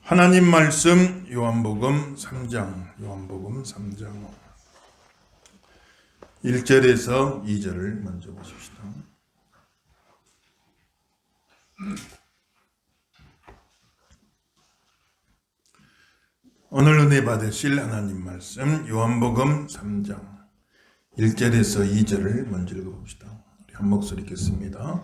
하나님 말씀 요한복음 3장 1절에서 2절을 먼저 보십시다. 오늘 은혜 받으실 하나님 말씀 요한복음 3장 1절에서 2절을 먼저 읽어봅시다. 우리 한 목소리 읽겠습니다.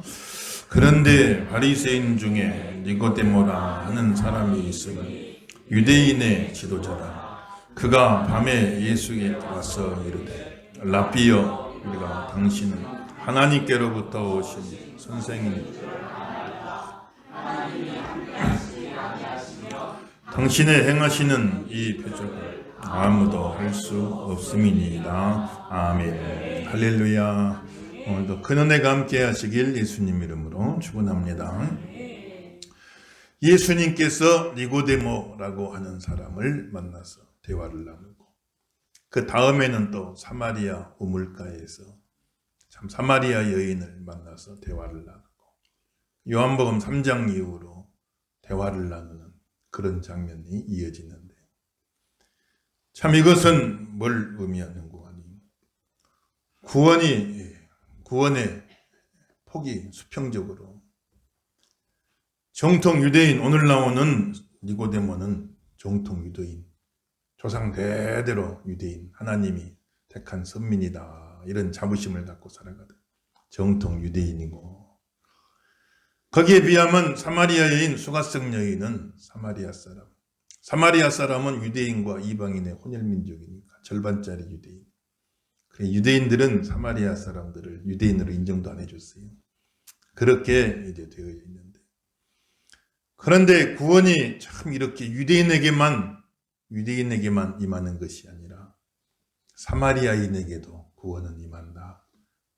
그런데 바리새인 중에 니고데모라 하는 사람이 있으니 유대인의 지도자라. 그가 밤에 예수에게 와서 이르되 라삐여, 우리가 당신은 하나님께로부터 오신 선생이니 당신의 행하시는 이 표적을 아무도 할 수 없음이니이다. 아멘. 할렐루야. 오늘도 큰 은혜가 함께 하시길 예수님 이름으로 축원합니다. 예수님께서 니고데모라고 하는 사람을 만나서 대화를 나누고 그 다음에는 또 사마리아 우물가에서 참 사마리아 여인을 만나서 대화를 나누고 요한복음 3장 이후로 대화를 나누는 그런 장면이 이어지는데 참 이것은 뭘 의미하는고 하니 구원의 폭이 수평적으로 정통 유대인, 오늘 나오는 니고데모는 정통 유대인, 조상 대대로 유대인, 하나님이 택한 선민이다 이런 자부심을 갖고 살아가던 정통 유대인이고, 거기에 비하면 사마리아 여인, 수가성 여인은 사마리아 사람은 유대인과 이방인의 혼혈민족이니까 절반짜리 유대인. 그래, 유대인들은 사마리아 사람들을 유대인으로 인정도 안 해줬어요. 그렇게 이제 되어 있는데, 그런데 구원이 참 이렇게 유대인에게만 임하는 것이 아니라 사마리아인에게도 구원은 임한다.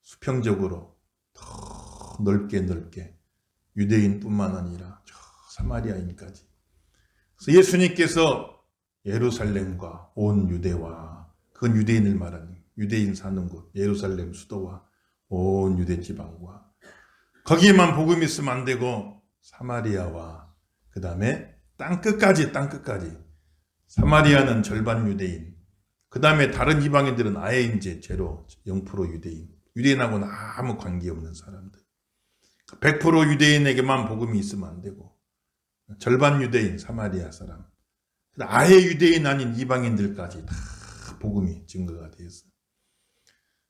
수평적으로 더 넓게 유대인뿐만 아니라 저 사마리아인까지. 그래서 예수님께서 예루살렘과 온 유대와, 그건 유대인을 말하는, 유대인 사는 곳 예루살렘 수도와 온 유대 지방과 거기에만 복음이 있으면 안 되고 사마리아와 그 다음에 땅끝까지 사마리아는 절반 유대인, 그 다음에 다른 이방인들은 아예 이제 제로 0% 유대인하고는 아무 관계없는 사람들, 100% 유대인에게만 복음이 있으면 안 되고 절반 유대인 사마리아 사람, 아예 유대인 아닌 이방인들까지 다 복음이 증거가 되었어요.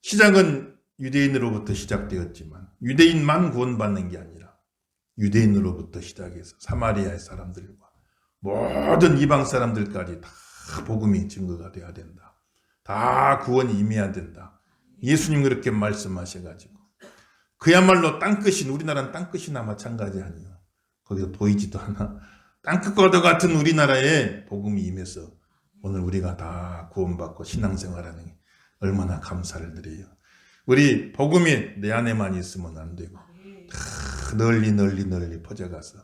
시작은 유대인으로부터 시작되었지만 유대인만 구원받는 게 아니라 유대인으로부터 시작해서 사마리아의 사람들과 모든 이방 사람들까지 다 복음이 증거가 되어야 된다. 다 구원이 임해야 된다. 예수님 그렇게 말씀하셔가지고 그야말로 땅끝인, 우리나라는 땅끝이나 마찬가지 아니에요. 거기서 보이지도 않아. 땅끝과도 같은 우리나라에 복음이 임해서 오늘 우리가 다 구원받고 신앙생활하는 게 얼마나 감사를 드려요. 우리 복음이 내 안에만 있으면 안 되고 다 널리 퍼져가서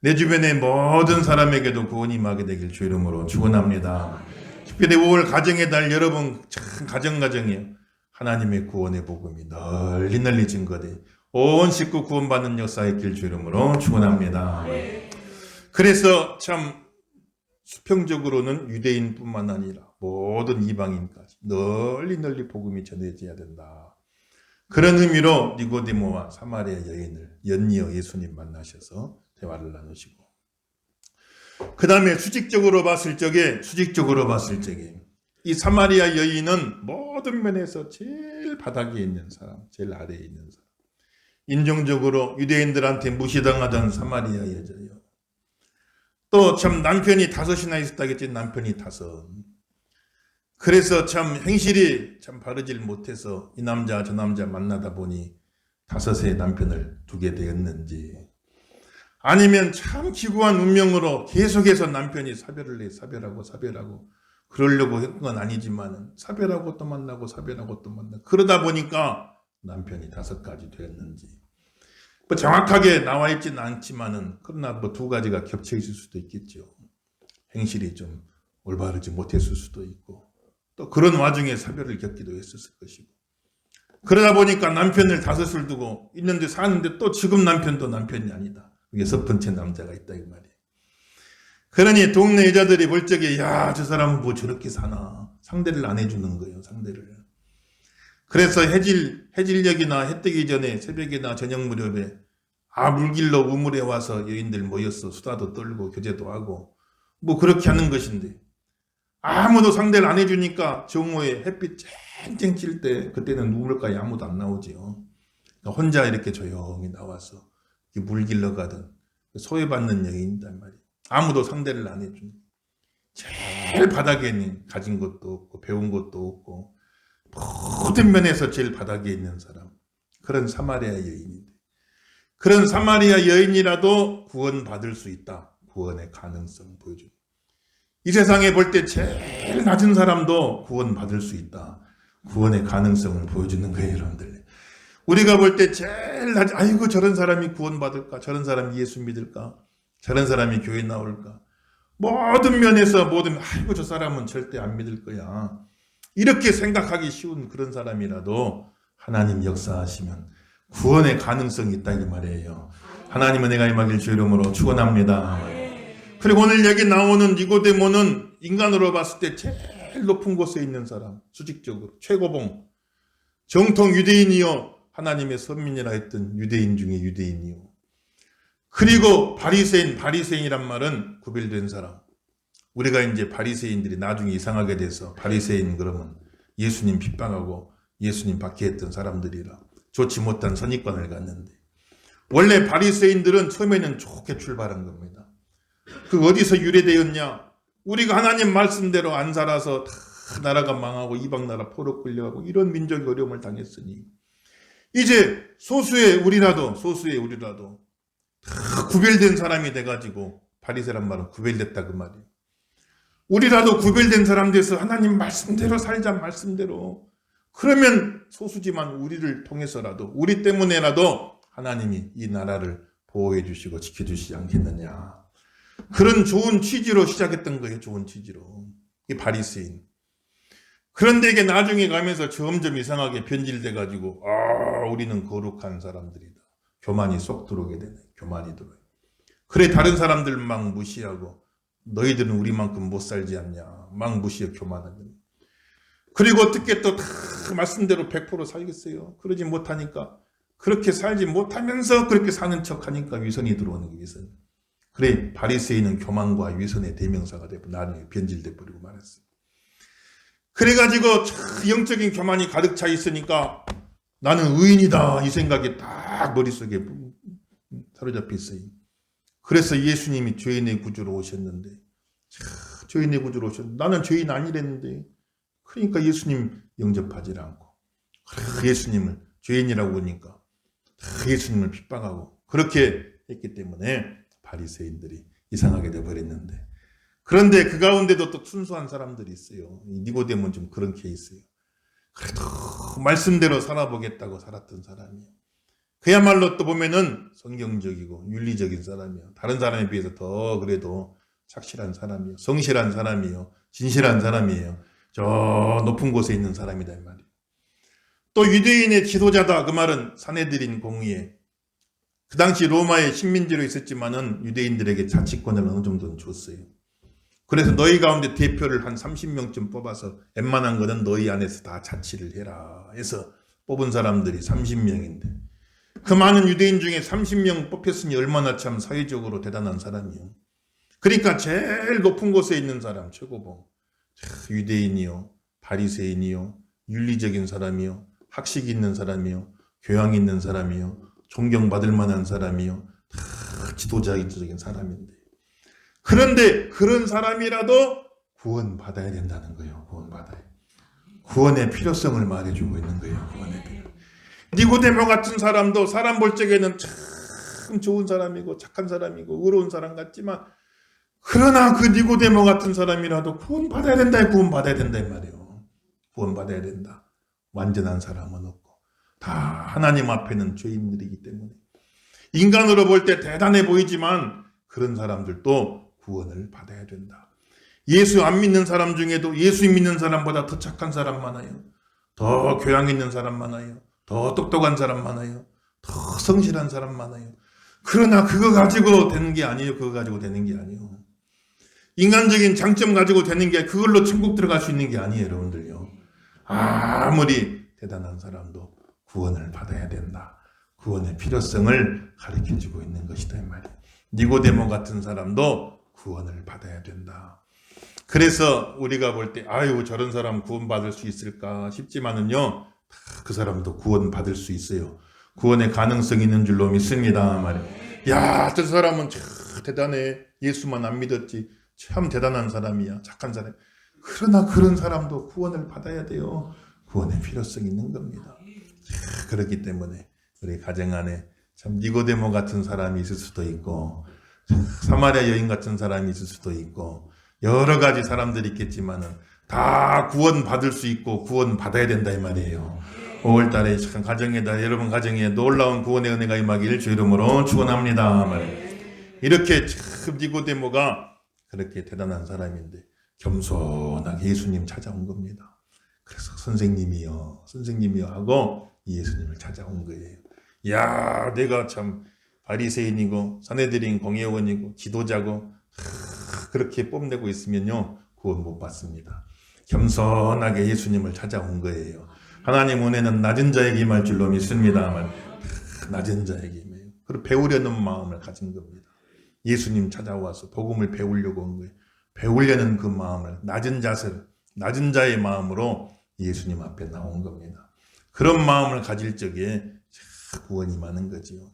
내 주변의 모든 사람에게도 구원이 임하게 되길 주 이름으로 축원합니다. 특별히 5월 가정의 달 여러분 참 가정이에요. 하나님의 구원의 복음이 널리 증거돼 온 식구 구원받는 역사의 길 주 이름으로 축원합니다. 그래서 참 수평적으로는 유대인뿐만 아니라 모든 이방인까지 널리 복음이 전해져야 된다. 그런 의미로 니고데모와 사마리아 여인을 연이어 예수님 만나셔서 대화를 나누시고, 그 다음에 수직적으로 봤을 적에 이 사마리아 여인은 모든 면에서 제일 바닥에 있는 사람, 제일 아래에 있는 사람, 인종적으로 유대인들한테 무시당하던 사마리아 여자요. 또 참 남편이 5이나 있었다겠지. 남편이 5. 그래서 참 행실이 참 바르질 못해서 이 남자 저 남자 만나다 보니 5의 남편을 두게 되었는지, 아니면 참 기구한 운명으로 계속해서 남편이 사별하고 그러려고 했던 건 아니지만 사별하고 또 만나고 그러다 보니까 남편이 5가지 되었는지, 뭐 정확하게 나와 있지는 않지만은 그러나 뭐 2가지가 겹쳐 있을 수도 있겠죠. 행실이 좀 올바르지 못했을 수도 있고 또 그런 와중에 사별을 겪기도 했었을 것이고, 그러다 보니까 남편을 5을 두고 있는데 사는데 또 지금 남편도 남편이 아니다. 이게 첫 번째 남자가 있다 이 말이에요. 그러니 동네 여자들이 볼 적에 야, 저 사람은 뭐 저렇게 사나. 상대를 안 해주는 거예요. 상대를. 그래서 해질녘이나 해 뜨기 전에 새벽이나 저녁 무렵에 물길로 우물에 와서 여인들 모여서 수다도 떨고 교제도 하고 뭐 그렇게 하는 것인데 아무도 상대를 안 해주니까 정오에 햇빛 쨍쨍 칠 때 그때는 우물가에 아무도 안 나오지요. 그러니까 혼자 이렇게 조용히 나와서 물길로 가든 소외받는 여인이란 말이에요. 아무도 상대를 안 해주는 제일 바닥에 있는 가진 것도 없고 배운 것도 없고 모든 면에서 제일 바닥에 있는 사람, 그런 사마리아 여인인데 그런 사마리아 여인이라도 구원받을 수 있다. 구원의 가능성 보여줍니다. 이 세상에 볼 때 제일 낮은 사람도 구원받을 수 있다. 구원의 가능성을 보여주는 거예요, 여러분들. 우리가 볼 때 제일 낮은, 아이고 저런 사람이 구원받을까? 저런 사람이 예수 믿을까? 저런 사람이 교회 나올까? 모든 면에서 아이고 저 사람은 절대 안 믿을 거야. 이렇게 생각하기 쉬운 그런 사람이라도 하나님 역사하시면 구원의 가능성이 있다 이 말이에요. 하나님 은혜가 임하길 주 이름으로 축원합니다. 그리고 오늘 여기 나오는 니고데모는 인간으로 봤을 때 제일 높은 곳에 있는 사람, 수직적으로 최고봉, 정통 유대인이요 하나님의 선민이라 했던 유대인 중에 유대인이요. 그리고 바리새인이란 말은 구별된 사람. 우리가 이제 바리새인들이 나중에 이상하게 돼서 바리새인 그러면 예수님 핍박하고 예수님 박해했던 사람들이라 좋지 못한 선입관을 갖는데 원래 바리새인들은 처음에는 좋게 출발한 겁니다. 그 어디서 유래되었냐? 우리가 하나님 말씀대로 안 살아서 다 나라가 망하고 이방 나라 포로 끌려가고 이런 민족이 어려움을 당했으니 이제 소수의 우리라도 다 구별된 사람이 돼가지고 바리새란 말은 구별됐다 그 말이에요. 우리라도 구별된 사람 돼서 하나님 말씀대로 살자 말씀대로. 그러면 소수지만 우리를 통해서라도 우리 때문에라도 하나님이 이 나라를 보호해 주시고 지켜주시지 않겠느냐. 그런 좋은 취지로 시작했던 거예요. 좋은 취지로. 이 바리새인. 그런데 이게 나중에 가면서 점점 이상하게 변질돼가지고 우리는 거룩한 사람들이다. 교만이 쏙 들어오게 되네. 교만이 들어요. 그래 다른 사람들 막 무시하고 너희들은 우리만큼 못 살지 않냐. 막 무시해 교만하는. 그리고 어떻게 또 다 말씀대로 100% 살겠어요. 그러지 못하니까 그렇게 살지 못하면서 그렇게 사는 척하니까 위선이 들어오는 게 위선. 그래 바리새인은 교만과 위선의 대명사가 되고 나중에 변질돼 버리고 말았어요. 그래가지고 영적인 교만이 가득 차 있으니까 나는 의인이다 이 생각이 딱 머릿속에 사로잡혀 있어요. 그래서 예수님이 죄인의 구주로 오셨는데 죄인의 구주로 오셨는데 나는 죄인 아니랬는데 그러니까 예수님 영접하지 않고 예수님을 죄인이라고 하니까 예수님을 핍박하고 그렇게 했기 때문에 바리새인들이 이상하게 되어버렸는데 그런데 그 가운데도 또 순수한 사람들이 있어요. 니고데모는 좀 그런 케이스예요. 그래도 말씀대로 살아보겠다고 살았던 사람이에요. 그야말로 또 보면은 성경적이고 윤리적인 사람이에요. 다른 사람에 비해서 더 그래도 착실한 사람이에요. 성실한 사람이에요. 진실한 사람이에요. 저 높은 곳에 있는 사람이다 이 말이에요. 또 유대인의 지도자다 그 말은 사내들인 공의에 그 당시 로마의 식민지로 있었지만은 유대인들에게 자치권을 어느 정도는 줬어요. 그래서 너희 가운데 대표를 한 30명쯤 뽑아서 웬만한 거는 너희 안에서 다 자치를 해라 해서 뽑은 사람들이 30명인데 그 많은 유대인 중에 30명 뽑혔으니 얼마나 참 사회적으로 대단한 사람이요. 그러니까 제일 높은 곳에 있는 사람 최고봉. 유대인이요, 바리새인이요, 윤리적인 사람이요, 학식 있는 사람이요, 교양 있는 사람이요, 존경받을 만한 사람이요, 다 지도자적인 사람인데 그런데 그런 사람이라도 구원받아야 된다는 거예요. 구원받아야. 구원의 필요성을 말해주고 있는 거예요. 구원의 필요. 니고데모 같은 사람도 사람 볼 적에는 참 좋은 사람이고 착한 사람이고 의로운 사람 같지만 그러나 그 니고데모 같은 사람이라도 구원받아야 된다. 구원받아야 된다 이 말이에요. 구원받아야 된다. 완전한 사람은 없고 다 하나님 앞에는 죄인들이기 때문에 인간으로 볼 때 대단해 보이지만 그런 사람들도 구원을 받아야 된다. 예수 안 믿는 사람 중에도 예수 믿는 사람보다 더 착한 사람 많아요. 더 교양 있는 사람 많아요. 더 똑똑한 사람 많아요. 더 성실한 사람 많아요. 그러나 그거 가지고 되는 게 아니에요. 그거 가지고 되는 게 아니에요. 인간적인 장점 가지고 되는 게 그걸로 천국 들어갈 수 있는 게 아니에요, 여러분들요. 아무리 대단한 사람도 구원을 받아야 된다. 구원의 필요성을 가르쳐주고 있는 것이다 이 말이에요. 니고데모 같은 사람도 구원을 받아야 된다. 그래서 우리가 볼 때 아유 저런 사람 구원받을 수 있을까 싶지만은요, 그 사람도 구원받을 수 있어요. 구원의 가능성이 있는 줄로 믿습니다 말이에요. 야, 저 사람은 참 대단해. 예수만 안 믿었지. 참 대단한 사람이야. 착한 사람. 그러나 그런 사람도 구원을 받아야 돼요. 구원의 필요성이 있는 겁니다. 그렇기 때문에 우리 가정 안에 참 니고데모 같은 사람이 있을 수도 있고, 사마리아 여인 같은 사람이 있을 수도 있고, 여러 가지 사람들이 있겠지만은 다 구원 받을 수 있고 구원 받아야 된다 이 말이에요. 5월달에 참 가정에다 여러분 가정에 놀라운 구원의 은혜가 임하기를 주 이름으로 축원합니다 말이에요. 이렇게 참 니고데모가 그렇게 대단한 사람인데 겸손하게 예수님 찾아온 겁니다. 그래서 선생님이요 하고 예수님을 찾아온 거예요. 야, 내가 참 바리새인이고 사내들인 공회원이고 지도자고 그렇게 뽐내고 있으면요 구원 못 받습니다. 겸손하게 예수님을 찾아온 거예요. 하나님 은혜는 낮은 자에게 임할 줄로 믿습니다만 낮은 자에게 임해요. 그리고 배우려는 마음을 가진 겁니다. 예수님 찾아와서 복음을 배우려고 온 거예요. 배우려는 그 마음을 낮은 자세를, 낮은 자의 마음으로 예수님 앞에 나온 겁니다. 그런 마음을 가질 적에 구원이 많은 거지요.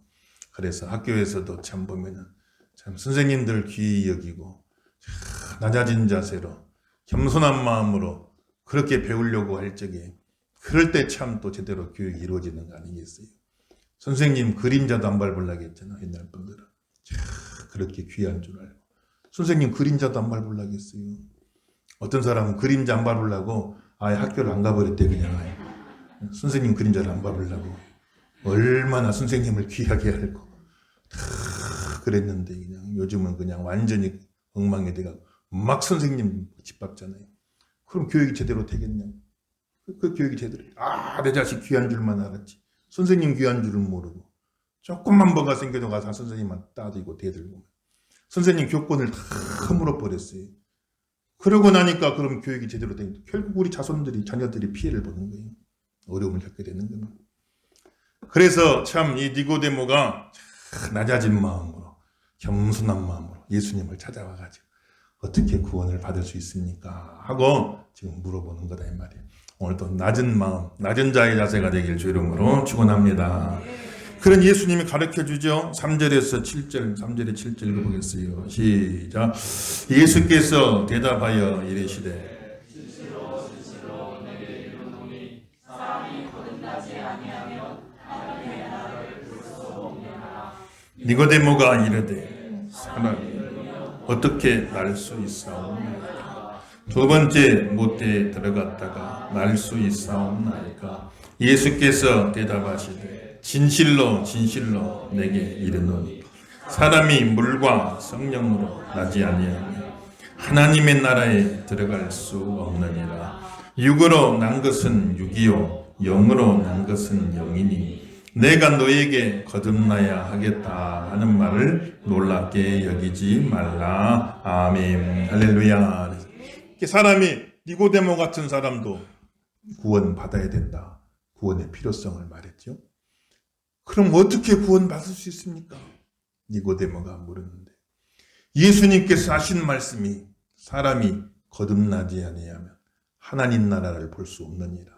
그래서 학교에서도 참 보면은 참 선생님들 귀히 여기고 낮아진 자세로 겸손한 마음으로 그렇게 배우려고 할 적에 그럴 때 참 또 제대로 교육이 이루어지는 거 아니겠어요? 선생님 그림자도 안 밟으려고 했잖아 옛날 분들은. 그렇게 귀한 줄 알고 선생님 그림자도 안 밟으려고 했어요. 어떤 사람은 그림자 안 밟으려고 아예 학교를 안 가버렸대. 그냥 아예. 선생님 그림자를 안 밟으려고 얼마나 선생님을 귀하게 알고 그랬는데 그냥 요즘은 그냥 완전히 엉망이 돼가고 막 선생님 짓밟잖아요. 그럼 교육이 제대로 되겠냐고. 그 교육이 제대로. 내 자식 귀한 줄만 알았지. 선생님 귀한 줄은 모르고 조금만 뭐가 생겨도 가서 선생님만 따지고 대들고 선생님 교권을 다 물어버렸어요. 그러고 나니까 그럼 교육이 제대로 되니까 결국 우리 자녀들이 피해를 보는 거예요. 어려움을 겪게 되는 겁니다. 그래서 참 이 니고데모가 낮아진 마음으로 겸손한 마음으로 예수님을 찾아와가지고 어떻게 구원을 받을 수 있습니까? 하고 지금 물어보는 거다 이 말이에요. 오늘도 낮은 마음, 낮은 자의 자세가 되길 주 이름으로 축원합니다. 그런 예수님이 가르쳐 주죠. 3절에서 7절, 3절에 7절 읽어보겠어요. 시작. 예수께서 대답하여 이르시되 니고데모가 이르되 사람이 어떻게 날 수 있사옵나이까? 두 번째 못대에 들어갔다가 날 수 있사옵나이까? 예수께서 대답하시되 진실로 진실로 내게 이르노니 사람이 물과 성령으로 나지 아니하면 하나님의 나라에 들어갈 수 없느니라. 육으로 난 것은 육이요 영으로 난 것은 영이니 내가 너에게 거듭나야 하겠다 하는 말을 놀랍게 여기지 말라. 아멘. 할렐루야. 사람이 니고데모 같은 사람도 구원 받아야 된다. 구원의 필요성을 말했죠. 그럼 어떻게 구원 받을 수 있습니까? 니고데모가 물었는데 예수님께서 하신 말씀이 사람이 거듭나지 아니하면 하나님 나라를 볼 수 없느니라.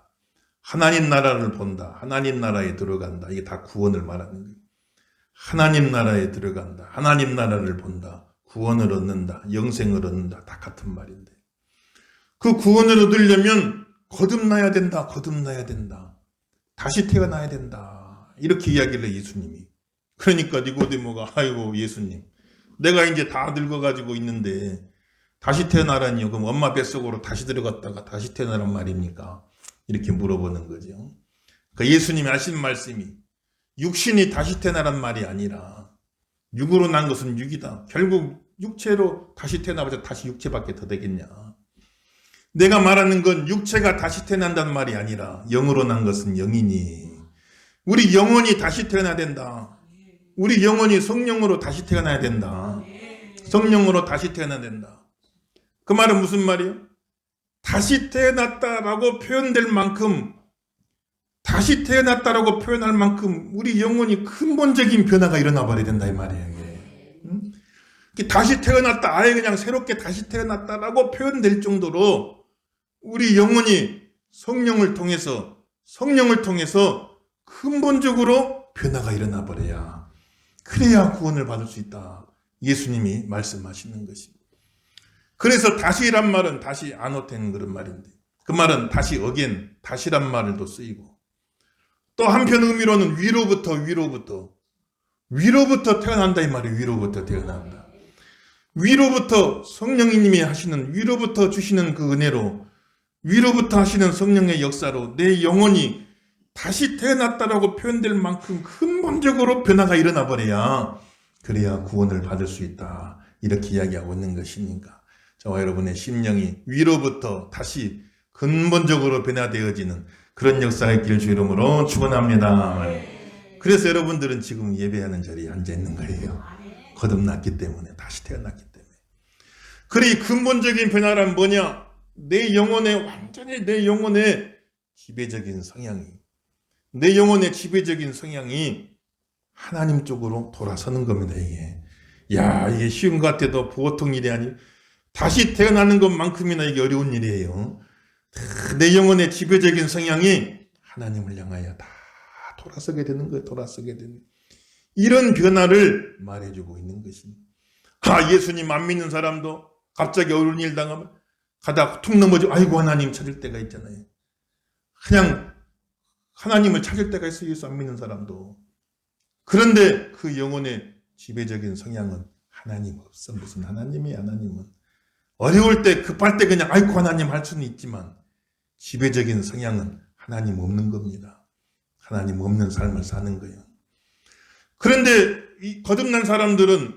하나님 나라를 본다. 하나님 나라에 들어간다. 이게 다 구원을 말하는 거예요. 하나님 나라에 들어간다. 하나님 나라를 본다. 구원을 얻는다. 영생을 얻는다. 다 같은 말인데 그 구원을 얻으려면 거듭나야 된다. 거듭나야 된다. 다시 태어나야 된다. 이렇게 이야기를 해 예수님이. 그러니까 니고데모가 아이고 예수님 내가 이제 다 늙어가지고 있는데 다시 태어나라니요. 그럼 엄마 뱃속으로 다시 들어갔다가 다시 태어나란 말입니까? 이렇게 물어보는 거죠. 그러니까 예수님이 하신 말씀이 육신이 다시 태어나란 말이 아니라 육으로 난 것은 육이다. 결국 육체로 다시 태어나봐서 다시 육체밖에 더 되겠냐. 내가 말하는 건 육체가 다시 태어난다는 말이 아니라 영으로 난 것은 영이니 우리 영혼이 다시 태어나야 된다. 우리 영혼이 성령으로 다시 태어나야 된다. 성령으로 다시 태어나야 된다. 그 말은 무슨 말이에요? 다시 태어났다라고 표현될 만큼, 다시 태어났다라고 표현할 만큼 우리 영혼이 근본적인 변화가 일어나 버려야 된다 이 말이에요. 이게. 응? 다시 태어났다, 아예 그냥 새롭게 다시 태어났다라고 표현될 정도로 우리 영혼이 성령을 통해서 근본적으로 변화가 일어나 버려야, 그래야 구원을 받을 수 있다. 예수님이 말씀하시는 것입니다. 그래서 다시란 말은 다시 아노텐 그런 말인데, 그 말은 다시 어겐, 다시란 말도 쓰이고, 또 한편 의미로는 위로부터 태어난다 이 말이에요. 위로부터 태어난다. 위로부터 성령님이 하시는, 위로부터 주시는 그 은혜로, 위로부터 하시는 성령의 역사로 내 영혼이 다시 태어났다라고 표현될 만큼 근본적으로 변화가 일어나 버려야, 그래야 구원을 받을 수 있다. 이렇게 이야기하고 있는 것이니까 저와 여러분의 심령이 위로부터 다시 근본적으로 변화되어지는 그런 역사가 있길 주 이름으로 축원합니다. 그래서 여러분들은 지금 예배하는 자리에 앉아 있는 거예요. 거듭났기 때문에, 다시 태어났기 때문에. 그래, 근본적인 변화란 뭐냐? 내 영혼의, 완전히 내 영혼의 지배적인 성향이 하나님 쪽으로 돌아서는 겁니다. 이게 쉬운 것 같아도 보통 일이 아니, 다시 태어나는 것만큼이나 이게 어려운 일이에요. 내 영혼의 지배적인 성향이 하나님을 향하여 다 돌아서게 되는 거예요. 돌아서게 되는, 이런 변화를 말해주고 있는 것입니다. 예수님 안 믿는 사람도 갑자기 어려운 일 당하면 가다가 툭 넘어지고 아이고 하나님 찾을 때가 있잖아요. 그냥 하나님을 찾을 때가 있어요. 예수 안 믿는 사람도. 그런데 그 영혼의 지배적인 성향은 하나님 없어. 무슨 하나님이야. 하나님은 어려울 때, 급할 때 그냥 아이고 하나님 할 수는 있지만 지배적인 성향은 하나님 없는 겁니다. 하나님 없는 삶을 사는 거예요. 그런데 이 거듭난 사람들은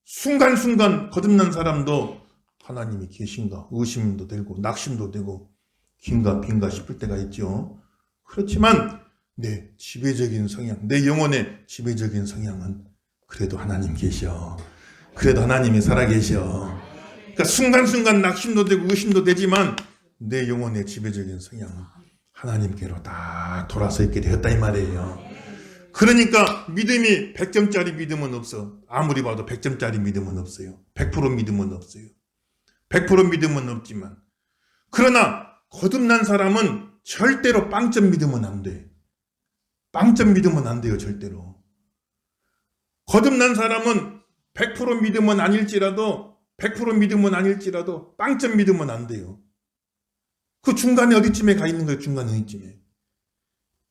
순간순간 거듭난 사람도 하나님이 계신가 의심도 되고 낙심도 되고 긴가 빈가 싶을 때가 있죠. 그렇지만 내 지배적인 성향, 내 영혼의 지배적인 성향은 그래도 하나님 계셔. 그래도 하나님이 살아계셔. 그러니까 순간순간 낙심도 되고 의심도 되지만 내 영혼의 지배적인 성향은 하나님께로 다 돌아서 있게 되었다 이 말이에요. 그러니까 믿음이 100점짜리 믿음은 없어. 아무리 봐도 100점짜리 믿음은 없어요. 100% 믿음은 없어요. 100% 믿음은 없지만, 그러나 거듭난 사람은 절대로 빵점 믿으면 안 돼. 빵점 믿으면 안 돼요. 절대로. 거듭난 사람은 100% 믿음은 아닐지라도 100% 믿음은 아닐지라도 빵점 믿으면 안 돼요. 그 중간에 어디쯤에 가 있는 거예요. 중간에 어디쯤에.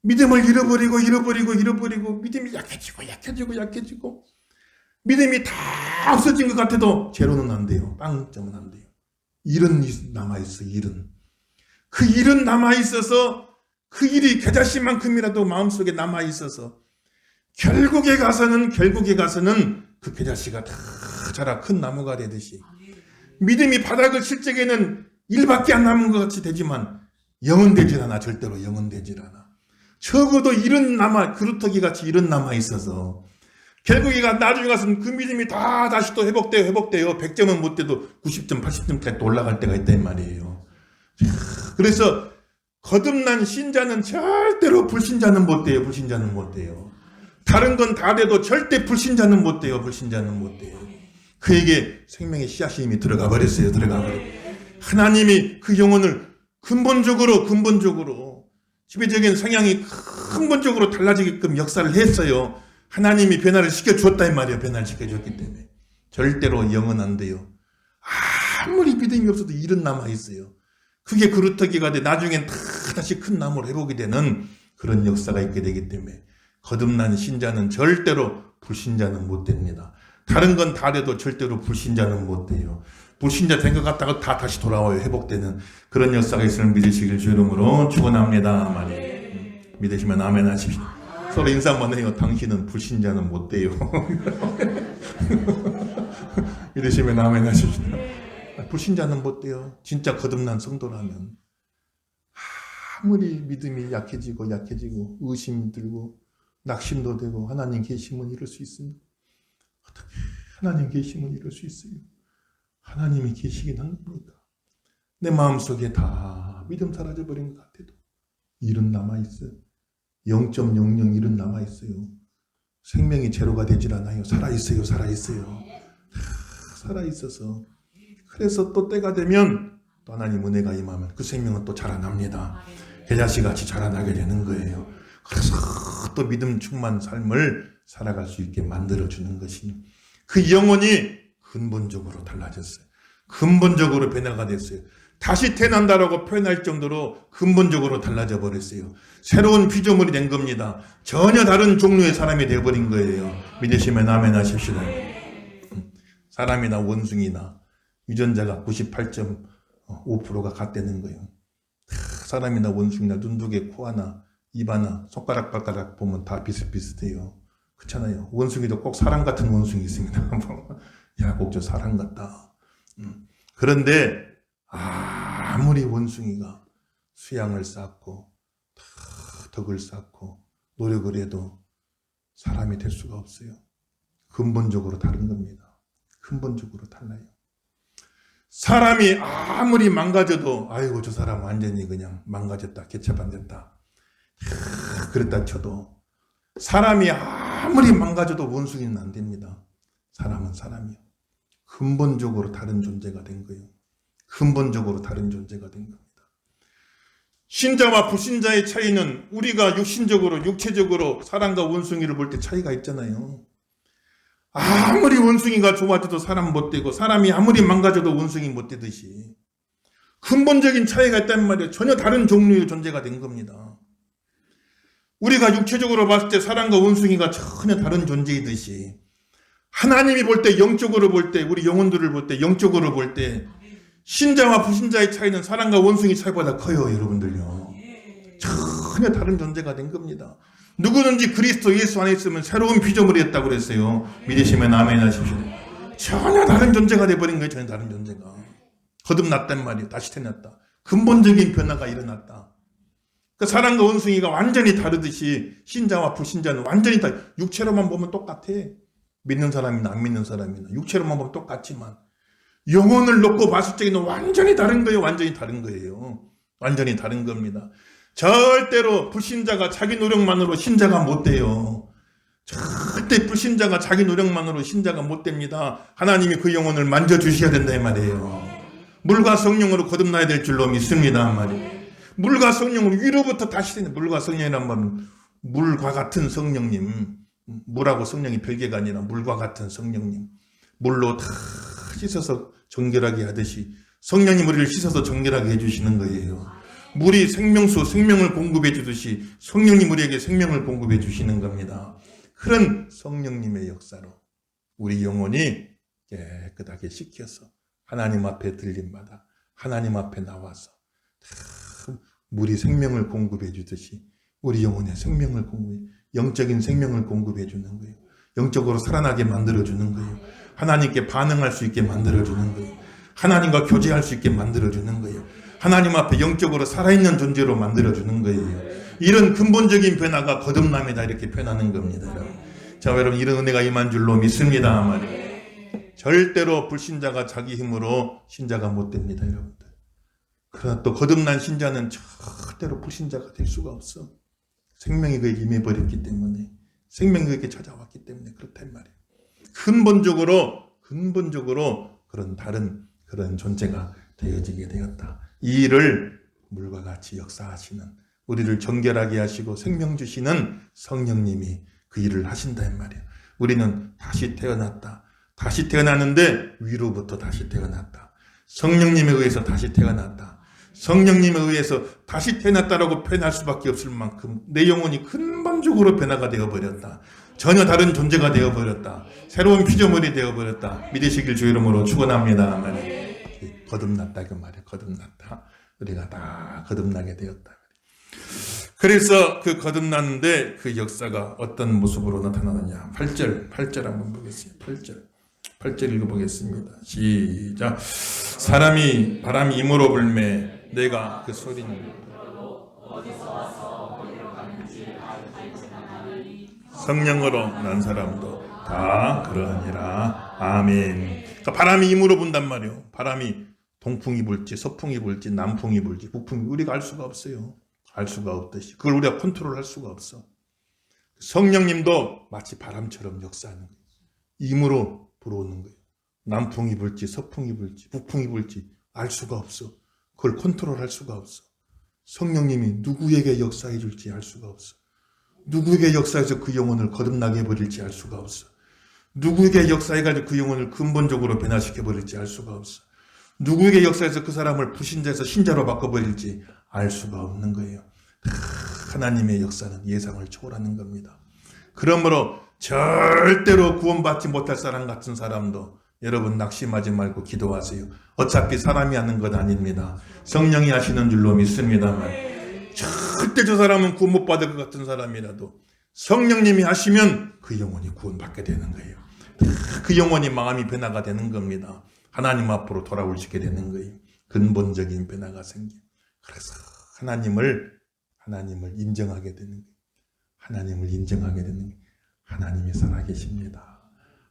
믿음을 잃어버리고 믿음이 약해지고 믿음이 다 없어진 것 같아도 제로는 안 돼요. 빵점은 안 돼요. 일은 남아있어. 그 일은 남아있어서 그 일이 겨자씨만큼이라도 마음속에 남아있어서 결국에 가서는 그 겨자씨가 다 자라 큰 나무가 되듯이 믿음이 바닥을 칠 적에는 일밖에 안 남은 것 같이 되지만 영은 되질 않아. 절대로 영은 되질 않아. 적어도 일은 그루터기 같이 일은 남아있어서 결국에 나중에 가서는 그 믿음이 다 다시 또 회복돼요. 100점은 못 돼도 90점, 80점까지 또 올라갈 때가 있단 말이에요. 그래서 거듭난 신자는 절대로 불신자는 못 돼요. 다른 건 다 돼도 절대 불신자는 못 돼요. 그에게 생명의 씨앗이 이미 들어가 버렸어요. 하나님이 그 영혼을 근본적으로 지배적인 성향이 근본적으로 달라지게끔 역사를 했어요. 하나님이 변화를 시켜주었다 이 말이에요. 변화를 시켜줬기 때문에 절대로 영은 안 돼요. 아무리 믿음이 없어도 일은 남아있어요. 그게 그루터기가 돼 나중엔 다시 큰 나무로 회복이 되는 그런 역사가 있게 되기 때문에 거듭난 신자는 절대로 불신자는 못 됩니다. 다른 건 다 돼도 절대로 불신자는 못 돼요. 불신자 된 것 같다가 다 다시 돌아와요. 회복되는 그런 역사가 있음을 믿으시길 주 이름으로 축원합니다. 말이에요. 믿으시면 아멘 하십시오. 서로 인사 한번 해요. 당신은 불신자는 못 돼요. 믿으시면 아멘 하십시오. 불신자는 못 돼요. 진짜 거듭난 성도라면 아무리 믿음이 약해지고 의심이 들고 낙심도 되고 하나님 계시면 이럴 수 있습니다. 어떻게 하나님 계시면 이럴 수 있어요. 하나님이 계시긴 한 겁니까? 내 마음속에 다 믿음 사라져버린 것 같아도 일은 남아있어요. 0.00 일은 남아있어요. 생명이 제로가 되질 않아요. 살아있어요. 살아있어서. 그래서 또 때가 되면 또 하나님 은혜가 임하면 그 생명은 또 자라납니다. 겨자씨같이 자라나게 되는 거예요. 그래서 또 믿음 충만 삶을 살아갈 수 있게 만들어주는 것이 그 영혼이 근본적으로 달라졌어요. 근본적으로 변화가 됐어요. 다시 태어난다라고 표현할 정도로 근본적으로 달라져 버렸어요. 새로운 피조물이 된 겁니다. 전혀 다른 종류의 사람이 되어버린 거예요. 믿으시면 아멘 하십시오. 사람이나 원숭이나 유전자가 98.5%가 같다는 거예요. 사람이나 원숭이나 눈 두 개, 코 하나, 입 하나, 손가락 발가락 보면 다 비슷비슷해요. 그렇잖아요. 원숭이도 꼭 사람 같은 원숭이 있습니다. 야, 꼭 저 사람 같다. 그런데 아무리 원숭이가 수양을 쌓고 덕을 쌓고 노력을 해도 사람이 될 수가 없어요. 근본적으로 다른 겁니다. 근본적으로 달라요. 사람이 아무리 망가져도 아이고 저 사람 완전히 그냥 망가졌다, 개차반됐다 그랬다 쳐도 사람이 아무리 망가져도 원숭이는 안 됩니다. 사람은 사람이요. 근본적으로 다른 존재가 된 거예요. 근본적으로 다른 존재가 된 겁니다. 신자와 불신자의 차이는 우리가 육신적으로 육체적으로 사람과 원숭이를 볼 때 차이가 있잖아요. 아무리 원숭이가 좋아져도 사람 못 되고 사람이 아무리 망가져도 원숭이 못 되듯이 근본적인 차이가 있단 말이에요. 전혀 다른 종류의 존재가 된 겁니다. 우리가 육체적으로 봤을 때 사람과 원숭이가 전혀 다른 존재이듯이 하나님이 볼 때 영적으로 볼 때 우리 영혼들을 볼 때 영적으로 볼 때 신자와 불신자의 차이는 사람과 원숭이 차이보다 커요. 여러분들요. 전혀 다른 존재가 된 겁니다. 누구든지 그리스도 예수 안에 있으면 새로운 피조물이었다고 그랬어요. 믿으시면 아멘 하십시오. 전혀 다른 존재가 돼버린 거예요. 전혀 다른 존재가. 거듭났단 말이에요. 다시 태어났다. 근본적인 변화가 일어났다. 그 사람과 원숭이가 완전히 다르듯이 신자와 불신자는 완전히 다 육체로만 보면 똑같아. 믿는 사람이나 안 믿는 사람이나 육체로만 보면 똑같지만 영혼을 놓고 봤을 적에는 완전히 다른 거예요. 완전히 다른 거예요. 완전히 다른 겁니다. 절대로 불신자가 자기 노력만으로 신자가 못 돼요. 절대 불신자가 자기 노력만으로 신자가 못 됩니다. 하나님이 그 영혼을 만져주셔야 된다 이 말이에요. 물과 성령으로 거듭나야 될 줄로 믿습니다 말이에요. 물과 성령으로 위로부터 다시 되는 물과 성령이란 말은 물과 같은 성령님, 물하고 성령이 별개가 아니라 물과 같은 성령님, 물로 다 씻어서 정결하게 하듯이 성령님 우리를 씻어서 정결하게 해주시는 거예요. 물이 생명수, 생명을 공급해 주듯이 성령님 우리에게 생명을 공급해 주시는 겁니다. 그런 성령님의 역사로 우리 영혼이 깨끗하게 씻겨서 하나님 앞에 들림받아 하나님 앞에 나와서 물이 생명을 공급해 주듯이 우리 영혼에 생명을 공급해, 영적인 생명을 공급해 주는 거예요. 영적으로 살아나게 만들어 주는 거예요. 하나님께 반응할 수 있게 만들어 주는 거예요. 하나님과 교제할 수 있게 만들어 주는 거예요. 하나님 앞에 영적으로 살아있는 존재로 만들어 주는 거예요. 이런 근본적인 변화가 거듭남이다 이렇게 표현하는 겁니다. 여러분. 자, 여러분 이런 은혜가 임한 줄로 믿습니다 말이에요. 절대로 불신자가 자기 힘으로 신자가 못 됩니다, 여러분들. 그러나 또 거듭난 신자는 절대로 불신자가 될 수가 없어. 생명이 그에게 임해버렸기 때문에, 생명이 그에게 찾아왔기 때문에 그렇단 말이에요. 근본적으로 그런 다른 그런 존재가 되어지게 되었다. 이 일을 물과 같이 역사하시는, 우리를 정결하게 하시고 생명 주시는 성령님이 그 일을 하신다 이 말이에요. 우리는 다시 태어났다. 다시 태어났는데 위로부터 다시 태어났다. 성령님에 의해서 다시 태어났다. 성령님에 의해서 다시 태어났다라고 표현할 수밖에 없을 만큼 내 영혼이 근본적으로 변화가 되어버렸다. 전혀 다른 존재가 되어버렸다. 새로운 피조물이 되어버렸다. 믿으시길 주 이름으로 축원합니다. 거듭났다 그 말이에요. 거듭났다. 우리가 다 거듭나게 되었다. 그래서 그 거듭났는데 그 역사가 어떤 모습으로 나타나느냐. 8절 한번 보겠습니다. 8절 읽어보겠습니다. 시작. 사람이 바람이 임으로 불매 내가 그 소리는 성령으로 난 사람도 다 그러하니라. 아멘. 그러니까 바람이 임으로 분단 말이에요. 바람이 동풍이 불지 서풍이 불지 남풍이 불지 북풍이 우리가 알 수가 없어요. 알 수가 없듯이 그걸 우리가 컨트롤할 수가 없어. 성령님도 마치 바람처럼 역사하는 거예요. 임으로 불어오는 거예요. 남풍이 불지 서풍이 불지 북풍이 불지 알 수가 없어. 그걸 컨트롤할 수가 없어. 성령님이 누구에게 역사해 줄지 알 수가 없어. 누구에게 역사해서 그 영혼을 거듭나게 해버릴지 알 수가 없어. 누구에게 역사해가지고 그 영혼을 근본적으로 변화시켜버릴지 알 수가 없어. 누구에게 역사해서 그 사람을 불신자에서 신자로 바꿔버릴지 알 수가 없는 거예요. 하나님의 역사는 예상을 초월하는 겁니다. 그러므로 절대로 구원받지 못할 사람 같은 사람도 여러분 낙심하지 말고 기도하세요. 어차피 사람이 하는 것 아닙니다. 성령이 하시는 줄로 믿습니다만 절대 저 사람은 구원 못 받을 것 같은 사람이라도 성령님이 하시면 그 영혼이 구원받게 되는 거예요. 그 영혼이 마음이 변화가 되는 겁니다. 하나님 앞으로 돌아오시게 되는 거예요. 근본적인 변화가 생겨. 그래서 하나님을 인정하게 되는 거예요. 하나님을 인정하게 되는 거예요. 하나님이 살아계십니다.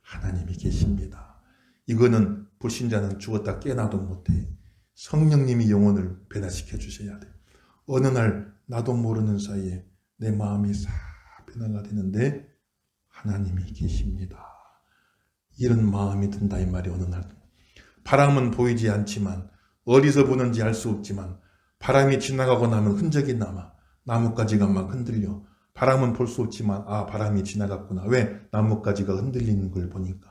하나님이 계십니다. 이거는 불신자는 죽었다 깨어나도 못해. 성령님이 영혼을 변화시켜 주셔야 돼. 어느 날 나도 모르는 사이에 내 마음이 싹 변화가 되는데 하나님이 계십니다. 이런 마음이 든다 이 말이 어느 날. 바람은 보이지 않지만 어디서 부는지 알 수 없지만 바람이 지나가고 나면 흔적이 남아. 나뭇가지가 막 흔들려. 바람은 볼 수 없지만 아 바람이 지나갔구나. 왜? 나뭇가지가 흔들리는 걸 보니까.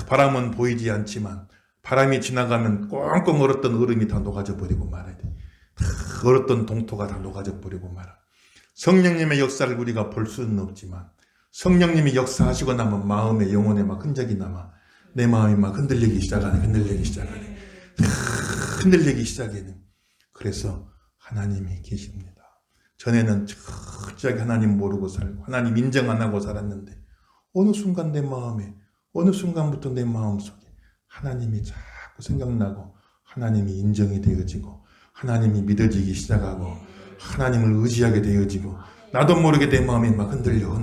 바람은 보이지 않지만 바람이 지나가면 꽁꽁 얼었던 얼음이 다 녹아져 버리고 말아야 돼. 얼었던 동토가 다 녹아져 버리고 말아. 성령님의 역사를 우리가 볼 수는 없지만 성령님이 역사하시고 나면 마음에 영혼에 막 흔적이 남아. 내 마음이 막 흔들리기 시작하네. 흔들리기 시작하네. 그래서 하나님이 계십니다. 전에는 철저하게 하나님 모르고 살고 하나님 인정 안 하고 살았는데 어느 순간 내 마음에 어느 순간부터 내 마음속에 하나님이 자꾸 생각나고 하나님이 인정이 되어지고 하나님이 믿어지기 시작하고 하나님을 의지하게 되어지고 나도 모르게 내 마음이 막 흔들려.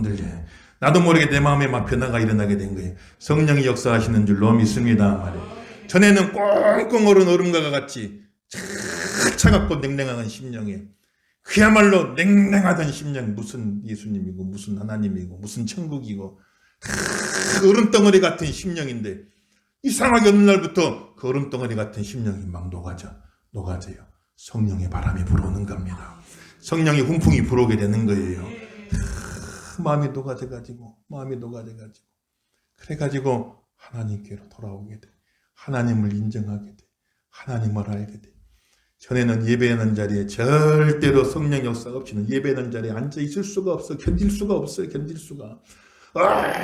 나도 모르게 내 마음에 막 변화가 일어나게 된 거예요. 성령이 역사하시는 줄로 믿습니다. 말이에요. 전에는 꽁꽁 얼은 얼음과 같이 차갑고 냉랭한 심령에 그야말로 냉랭하던 심령 무슨 예수님이고 무슨 하나님이고 무슨 천국이고 얼음덩어리 같은 심령인데 이상하게 어느 날부터 그 얼음덩어리 같은 심령이 막 녹아져요. 성령의 바람이 불어오는 겁니다. 성령의 훈풍이 불어오게 되는 거예요. 마음이 녹아져가지고 그래가지고 하나님께로 돌아오게 돼. 하나님을 인정하게 돼. 하나님을 알게 돼. 전에는 예배하는 자리에 절대로 성령 역사가 없이는 예배하는 자리에 앉아 있을 수가 없어. 견딜 수가 없어요.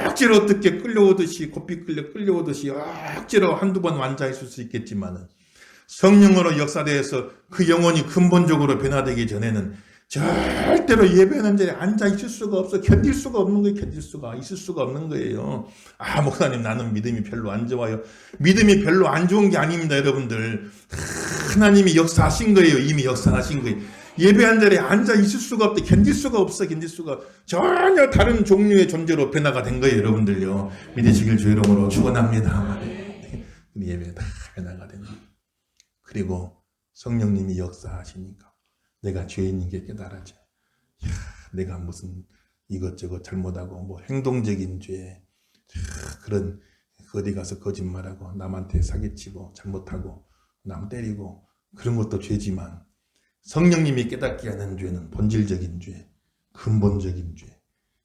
억지로 어떻게 끌려오듯이 고삐 끌려오듯이 억지로 한두 번 앉아 있을 수 있겠지만은 성령으로 역사되어서 그 영혼이 근본적으로 변화되기 전에는 절대로 예배하는 자리에 앉아 있을 수가 없어. 견딜 수가 없는 거예요. 있을 수가 없는 거예요. 아, 목사님 나는 믿음이 별로 안 좋아요. 믿음이 별로 안 좋은 게 아닙니다, 여러분들. 하나님이 역사하신 거예요. 이미 역사하신 거예요. 예배한 자리에 앉아 있을 수가 없대. 견딜 수가 없어. 전혀 다른 종류의 존재로 변화가 된 거예요, 여러분들요. 믿으시길 주 이름으로 축원합니다. 예배 다 변화가 되는 거예요. 그리고 성령님이 역사하시니까 내가 죄인인 게 깨달아져. 내가 무슨 이것저것 잘못하고 뭐 행동적인 죄, 그런 어디 가서 거짓말하고 남한테 사기치고 잘못하고 남 때리고 그런 것도 죄지만 성령님이 깨닫게 하는 죄는 본질적인 죄, 근본적인 죄.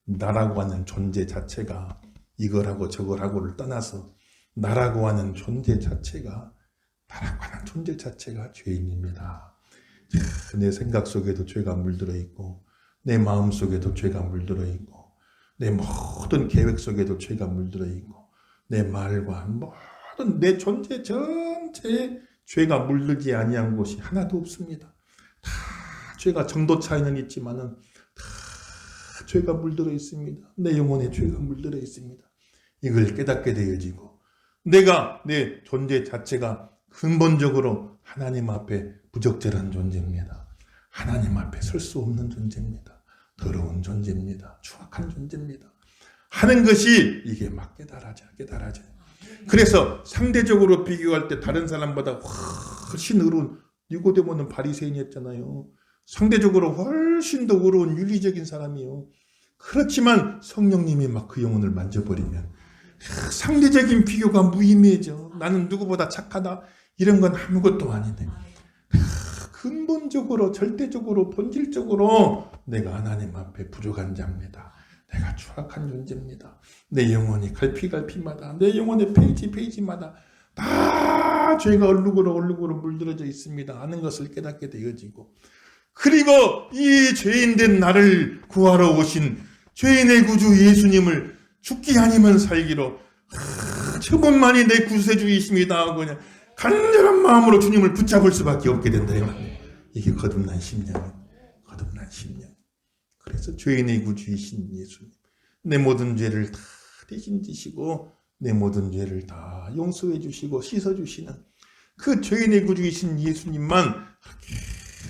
나라고 하는 존재 자체가 이걸하고 저걸하고를 떠나서 나라고 하는 존재 자체가 죄인입니다. 내 생각 속에도 죄가 물들어 있고 내 마음 속에도 죄가 물들어 있고 내 모든 계획 속에도 죄가 물들어 있고 내 말과 모든 내 존재 전체에 죄가 물들지 아니한 곳이 하나도 없습니다. 다 죄가 정도 차이는 있지만은 다 죄가 물들어 있습니다. 내 영혼에 죄가 물들어 있습니다. 이걸 깨닫게 되어지고 내가 내 존재 자체가 근본적으로 하나님 앞에 부적절한 존재입니다. 하나님 앞에 설 수 없는 존재입니다. 더러운 존재입니다. 추악한 존재입니다. 하는 것이 이게 막 깨달아져. 그래서 상대적으로 비교할 때 다른 사람보다 훨씬 의로운 니고데모는 바리새인이었잖아요. 상대적으로 훨씬 더 의로운 윤리적인 사람이요. 그렇지만 성령님이 막 그 영혼을 만져버리면 상대적인 비교가 무의미해져. 나는 누구보다 착하다. 이런 건 아무것도 아닌데 근본적으로 절대적으로 본질적으로 내가 하나님 앞에 부족한 자입니다. 내가 추악한 존재입니다. 내 영혼이 갈피갈피마다 내 영혼의 페이지마다 다 죄가 얼룩으로 물들어져 있습니다 하는 것을 깨닫게 되어지고, 그리고 이 죄인된 나를 구하러 오신 죄인의 구주 예수님을 죽기 아니면 살기로 저분만이 내 구세주이십니다 하고 그냥 간절한 마음으로 주님을 붙잡을 수밖에 없게 된다. 이게 거듭난 심령. 그래서 죄인의 구주이신 예수님, 내 모든 죄를 다 대신 지시고 내 모든 죄를 다 용서해 주시고 씻어 주시는 그 죄인의 구주이신 예수님만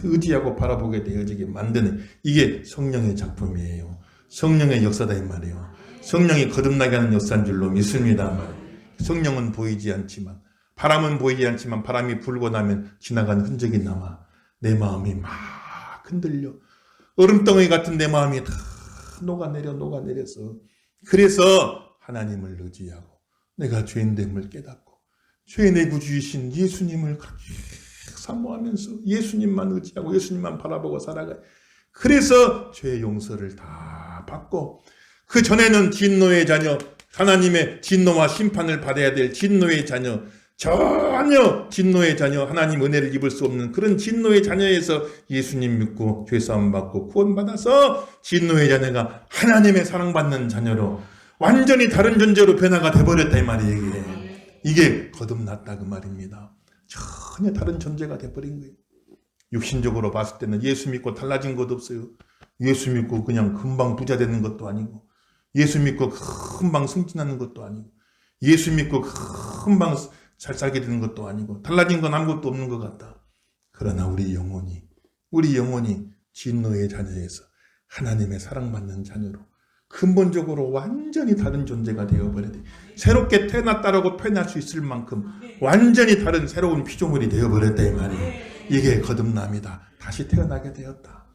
의지하고 바라보게 되어지게 만드는, 이게 성령의 작품이에요. 성령의 역사다 이 말이에요. 성령이 거듭나게 하는 역사인 줄로 믿습니다. 성령은 보이지 않지만, 바람은 보이지 않지만 바람이 불고 나면 지나간 흔적이 남아 내 마음이 막 흔들려 얼음덩이 같은 내 마음이 다 녹아내려서, 그래서 하나님을 의지하고 내가 죄인됨을 깨닫고 죄인의 구주이신 예수님을 사모하면서 예수님만 의지하고 예수님만 바라보고 살아가요. 그래서 죄의 용서를 다 받고, 그 전에는 진노의 자녀, 하나님의 진노와 심판을 받아야 될 진노의 자녀, 전혀 진노의 자녀, 하나님 은혜를 입을 수 없는 그런 진노의 자녀에서 예수님 믿고 죄사함 받고 구원받아서 진노의 자녀가 하나님의 사랑받는 자녀로 완전히 다른 존재로 변화가 돼버렸다 이 말이에요. 이게 거듭났다 그 말입니다. 전혀 다른 존재가 돼버린 거예요. 육신적으로 봤을 때는 예수 믿고 달라진 것도 없어요. 예수 믿고 그냥 금방 부자 되는 것도 아니고, 예수 믿고 금방 승진하는 것도 아니고, 예수 믿고 금방 잘 살게 되는 것도 아니고, 달라진 건 아무것도 없는 것 같다. 그러나 우리 영혼이 진노의 자녀에서 하나님의 사랑받는 자녀로 근본적으로 완전히 다른 존재가 되어버려야 돼. 새롭게 태어났다라고 표현할 수 있을 만큼 완전히 다른 새로운 피조물이 되어버렸다 이 말이에요. 이게 거듭남이다. 다시 태어나게 되었다.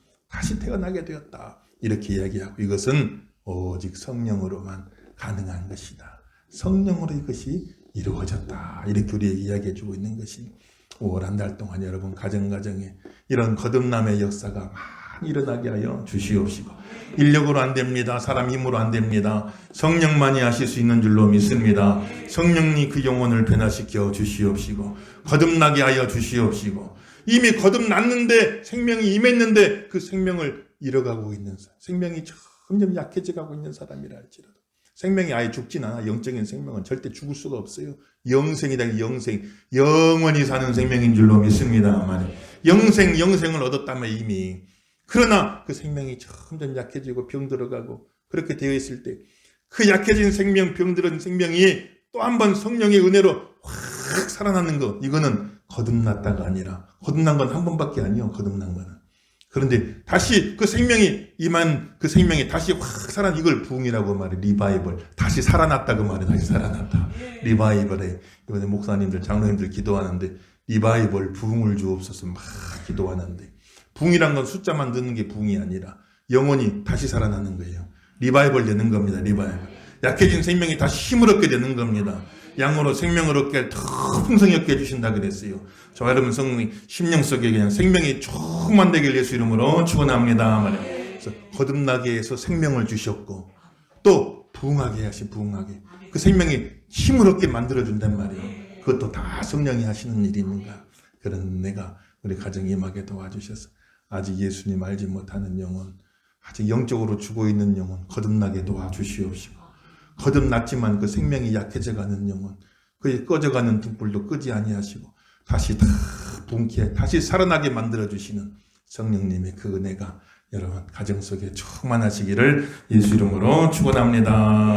이렇게 이야기하고, 이것은 오직 성령으로만 가능한 것이다. 성령으로 이것이 이루어졌다. 이렇게 우리에게 이야기해주고 있는 것이, 5월 한 달 동안 여러분 가정에 이런 거듭남의 역사가 많이 일어나게 하여 주시옵시고, 인력으로 안 됩니다. 사람 힘으로 안 됩니다. 성령만이 하실 수 있는 줄로 믿습니다. 성령이 그 영혼을 변화시켜 주시옵시고 거듭나게 하여 주시옵시고, 이미 거듭났는데 생명이 임했는데 그 생명을 잃어가고 있는 사람, 생명이 점점 약해져가고 있는 사람이라 할지라도, 생명이 아예 죽진 않아. 영적인 생명은 절대 죽을 수가 없어요. 영생이다. 영원히 사는 생명인 줄로 믿습니다. 영생을 얻었다면 이미. 그러나 그 생명이 점점 약해지고 병들어가고 그렇게 되어 있을 때, 그 약해진 생명, 병들은 생명이 또 한 번 성령의 은혜로 확 살아나는 거, 이거는 거듭났다가 아니라, 거듭난 건 한 번밖에 아니에요. 거듭난 거는. 그런데 다시 그 생명이 임한 그 생명이 다시 확 살아난, 이걸 부흥이라고 말해. 리바이벌. 다시 살아났다 그 말이에요. 다시 살아났다. 리바이벌에 이번에 목사님들, 장로님들 기도하는데 리바이벌 부흥을 주옵소서 막 기도하는데, 부흥이란 건 숫자만 넣는 게 부흥이 아니라 영혼이 다시 살아나는 거예요. 리바이벌 되는 겁니다. 리바이벌. 약해진 생명이 다시 힘을 얻게 되는 겁니다. 양으로 생명을 얻게 더 풍성히 얻게 해주신다 그랬어요. 저 여러분 성령이 심령 속에 그냥 생명이 충만되길 예수 이름으로 축원합니다. 그래서 거듭나게 해서 생명을 주셨고, 또 부흥하게 하신 부흥하게 그 생명이 힘을 얻게 만들어준단 말이에요. 그것도 다 성령이 하시는 일입니다. 그런 은혜가 우리 가정에 임하게 도와주셔서, 아직 예수님 알지 못하는 영혼, 아직 영적으로 죽어있는 영혼 거듭나게 도와주시옵시고, 거듭났지만 그 생명이 약해져가는 영혼, 그 꺼져가는 등불도 끄지 아니하시고 다시 다 분케 다시 살아나게 만들어주시는 성령님의 그 은혜가 여러분 가정 속에 충만하시기를 예수 이름으로 축원합니다.